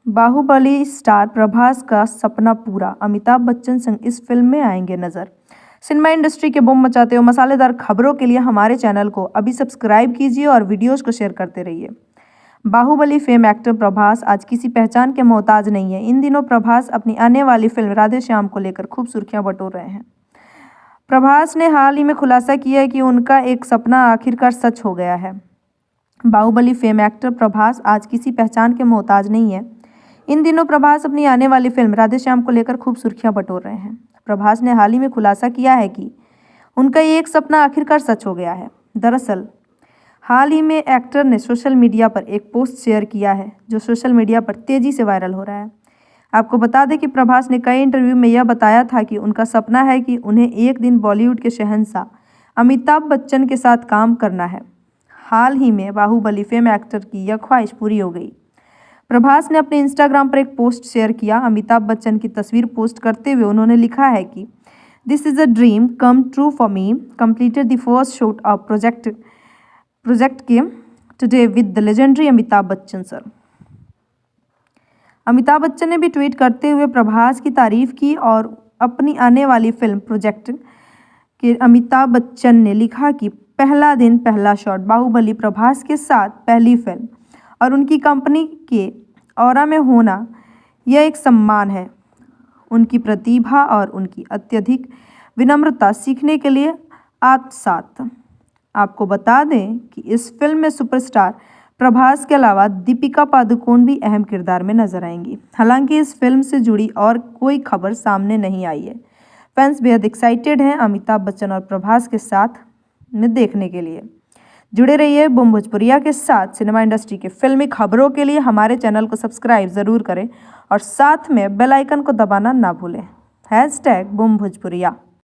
Baahubali star Prabhas का सपना पूरा, अमिताभ बच्चन संग इस फिल्म में आएंगे नजर। सिनेमा इंडस्ट्री के बूम मचाते हुए मसालेदार खबरों के लिए हमारे चैनल को अभी सब्सक्राइब कीजिए और वीडियोस को शेयर करते रहिए। बाहुबली फेम एक्टर प्रभास आज किसी पहचान के मोहताज नहीं है। इन दिनों प्रभास अपनी आने वाली फिल्म राधे श्याम को लेकर खूब सुर्खियां बटोर रहे हैं। प्रभास ने हाल ही में खुलासा किया है कि उनका एक सपना आखिरकार सच हो गया है। बाहुबली फेम एक्टर प्रभास आज किसी पहचान के मोहताज नहीं है। इन दिनों प्रभास अपनी आने वाली फिल्म राधे श्याम को लेकर खूब सुर्खियां बटोर रहे हैं। प्रभास ने हाल ही में खुलासा किया है कि उनका ये एक सपना आखिरकार सच हो गया है। दरअसल हाल ही में एक्टर ने सोशल मीडिया पर एक पोस्ट शेयर किया है जो सोशल मीडिया पर तेजी से वायरल हो रहा है। आपको बता दें कि प्रभास ने कई इंटरव्यू में यह बताया था कि उनका सपना है कि उन्हें एक दिन बॉलीवुड के शहंशाह अमिताभ बच्चन के साथ काम करना है। हाल ही में बाहुबली फेम एक्टर की यह ख्वाहिश पूरी हो गई। प्रभास ने अपने इंस्टाग्राम पर एक पोस्ट शेयर किया। अमिताभ बच्चन की तस्वीर पोस्ट करते हुए उन्होंने लिखा है कि this is a dream come true for me, completed the first shoot of project K today with the legendary Amitabh Bachchan sir. Amitabh Bachchan ने भी ट्वीट करते हुए प्रभास की तारीफ की और अपनी आने वाली फिल्म प्रोजेक्ट के अमिताभ बच्चन ने लिखा कि पहला दिन पहला शॉट, बाहुबली प्रभास के साथ पहली फिल्म और उनकी कंपनी के ऑरा में होना यह एक सम्मान है। उनकी प्रतिभा और उनकी अत्यधिक विनम्रता सीखने के लिए आत्मसात। आपको बता दें कि इस फिल्म में सुपरस्टार प्रभास के अलावा दीपिका पादुकोण भी अहम किरदार में नजर आएंगी। हालांकि इस फिल्म से जुड़ी और कोई खबर सामने नहीं आई है। फैंस बेहद एक्साइटेड हैं अमिताभ बच्चन और प्रभास के साथ में देखने के लिए। जुड़े रहिए बूम भोजपुरिया के साथ। सिनेमा इंडस्ट्री के फिल्मी खबरों के लिए हमारे चैनल को सब्सक्राइब ज़रूर करें और साथ में बेल आइकन को दबाना ना भूलें। #बूम भोजपुरिया।